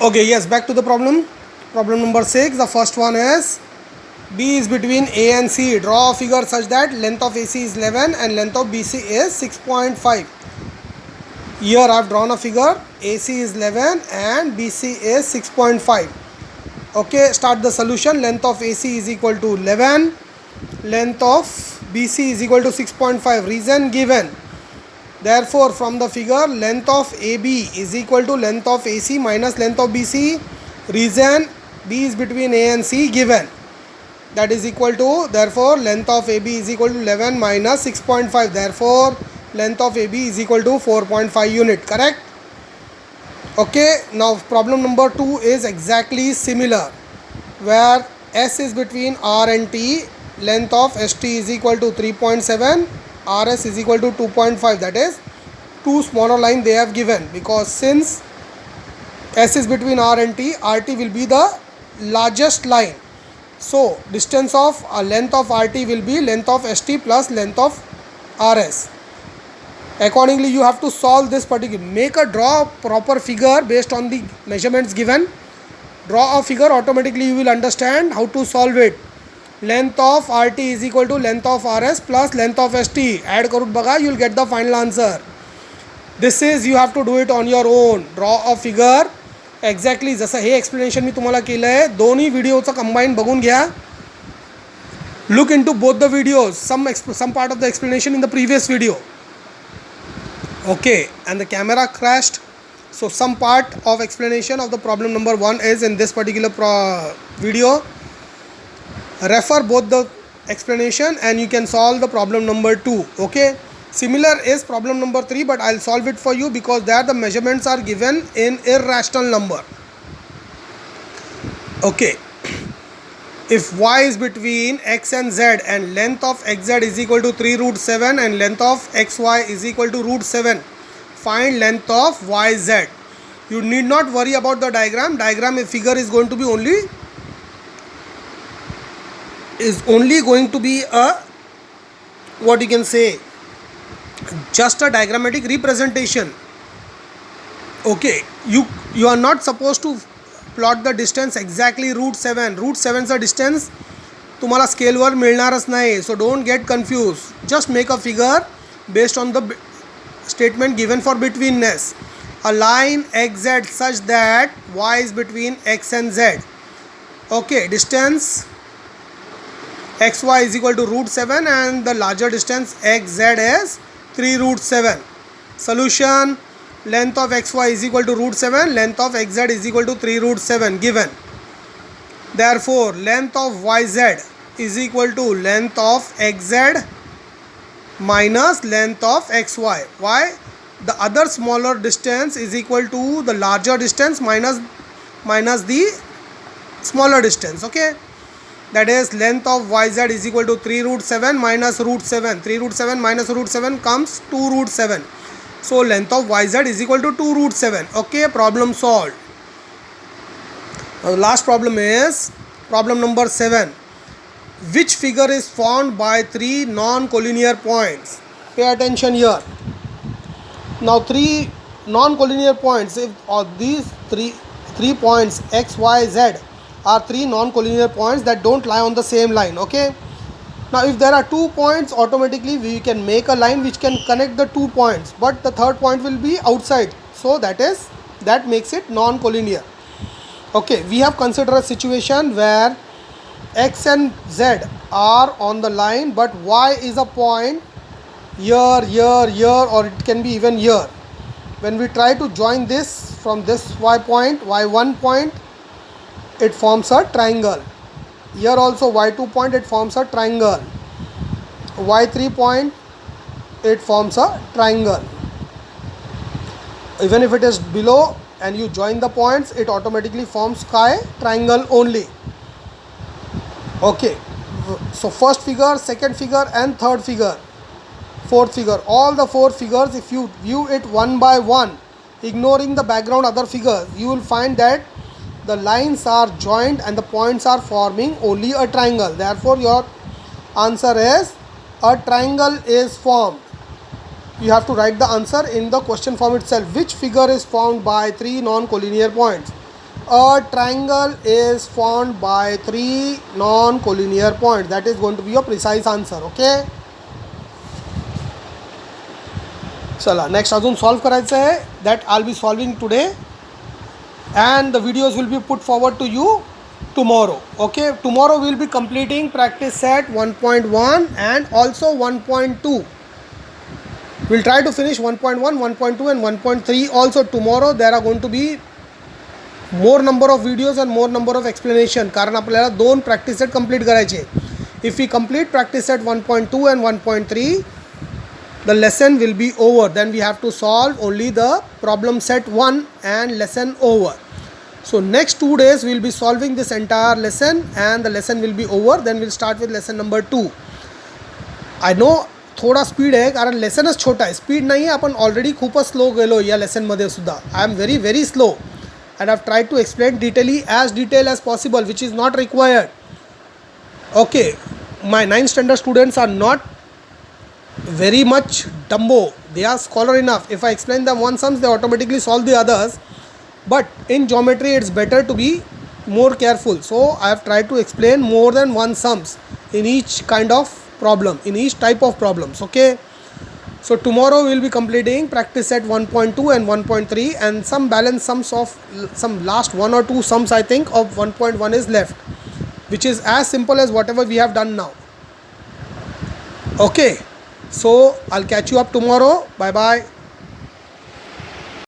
Okay, yes, back to the problem. Problem number 6. The first one is B is between A and C. Draw a figure such that length of AC is 11 and length of BC is 6.5. Here I have drawn a figure. AC is 11 and BC is 6.5. Okay, start the solution. Length of AC is equal to 11. Length of BC is equal to 6.5. Reason given. Therefore, from the figure, length of AB is equal to length of AC minus length of BC. Reason, B is between A and C given. That is equal to, therefore, length of AB is equal to 11 minus 6.5. Therefore, length of AB is equal to 4.5 unit. Correct? Okay, now problem number 2 is exactly similar. Where S is between R and T. Length of ST is equal to 3.7. RS is equal to 2.5, that is two smaller line they have given, because since S is between R and T, RT will be the largest line. So distance of length of RT will be length of ST plus length of RS. Accordingly, you have to solve this particular, draw a proper figure based on the measurements given. Draw a figure, automatically you will understand how to solve it. Length of RT is equal to length of RS plus length of ST. Add करून बघा, you will get the final answer. This is, you have to do it on your own. Draw a figure. Exactly जसं हे explanation मी तुम्हाला केलं आहे. दोन्ही व्हिडिओचं combine बघून घ्या. Look into both the videos. Some part of the explanation in the previous video. Okay, and the camera crashed. So some part of explanation of the problem number 1 is in this particular video. Refer both the explanation and you can solve the problem number 2. Okay, similar is problem number 3, but I'll solve it for you because there the measurements are given in irrational number. Okay, if y is between x and z and length of xz is equal to 3 root 7 and length of xy is equal to root 7, find length of yz. You need not worry about the diagram. Figure is going to be only going to be a, what you can say, just a diagrammatic representation. Okay, you are not supposed to plot the distance exactly root 7. Root 7 चा distance तुम्हाला scale वर मिळणारच नाही. So don't get confused. Just make a figure based on the statement given for betweenness. A line xz such that y is between x and z. Okay, distance xy is equal to root 7 and the larger distance xz is 3 root 7. Solution, length of xy is equal to root 7, length of xz is equal to 3 root 7 given. Therefore, length of yz is equal to length of xz minus length of xy. Why? The other smaller distance is equal to the larger distance minus the smaller distance. Okay, that is length of yz is equal to 3 root 7 minus root 7. 3 root 7 minus root 7 comes 2 root 7. So length of yz is equal to 2 root 7. Okay, problem solved. Now the last problem is problem number 7. Which figure is formed by 3 non-collinear points? Pay attention here. Now 3 non-collinear points, if these three points x, y, z are 3 non-collinear points that don't lie on the same line. Okay, now if there are 2 points, automatically we can make a line which can connect the 2 points, but the third point will be outside, so that makes it non-collinear. Okay, we have considered a situation where x and z are on the line, but y is a point here, or it can be even here. When we try to join this from this y point, y1 point, it forms a triangle. Here also y2 point, it forms a triangle. Y3 point, it forms a triangle. Even if it is below and you join the points, it automatically forms triangle only. Okay, so first figure, second figure and third figure, fourth figure, all the 4 figures, if you view it one by one, ignoring the background other figures, you will find that the lines are joined and the points are forming only a triangle. Therefore, your answer is a triangle is formed. you have to write the answer in the question form itself. Which figure is formed by 3 non-collinear points? A triangle is formed by 3 non-collinear points. That is going to be your precise answer. Okay. चला next अजून solve करायचं आहे. That all be solving today and the videos will be put forward to you tomorrow. Okay, tomorrow we will be completing practice set 1.1 and also 1.2. We'll try to finish 1.1, 1.2 and 1.3 also tomorrow. There are going to be more number of videos and more number of explanation कारण आपल्याला दोन practice set complete करायचे. If we complete practice set 1.2 and 1.3, the lesson will be over. Then we have to solve only the problem set 1 and lesson over. So next 2 days we will be solving this entire lesson and the lesson will be over. Then we'll start with lesson number 2. I know थोडा speed आहे कारण लेसनच छोटा आहे, speed नाही आहे. आपण already खूपच slow गेलो या लेसनमध्ये सुद्धा. I am very very slow and I've tried to explain as detail as possible, which is not required. Okay, my 9th standard students are not very much dumbo. They are scholar enough. If I explain them one sums, they automatically solve the others. But in geometry, it's better to be more careful. So I have tried to explain more than one sums in each kind of problem, in each type of problems. Okay. So tomorrow we will be completing practice set 1.2 and 1.3 and some balance sums of some last 1 or 2 sums I think of 1.1 is left, which is as simple as whatever we have done now. Okay. So I'll catch you up tomorrow. Bye bye.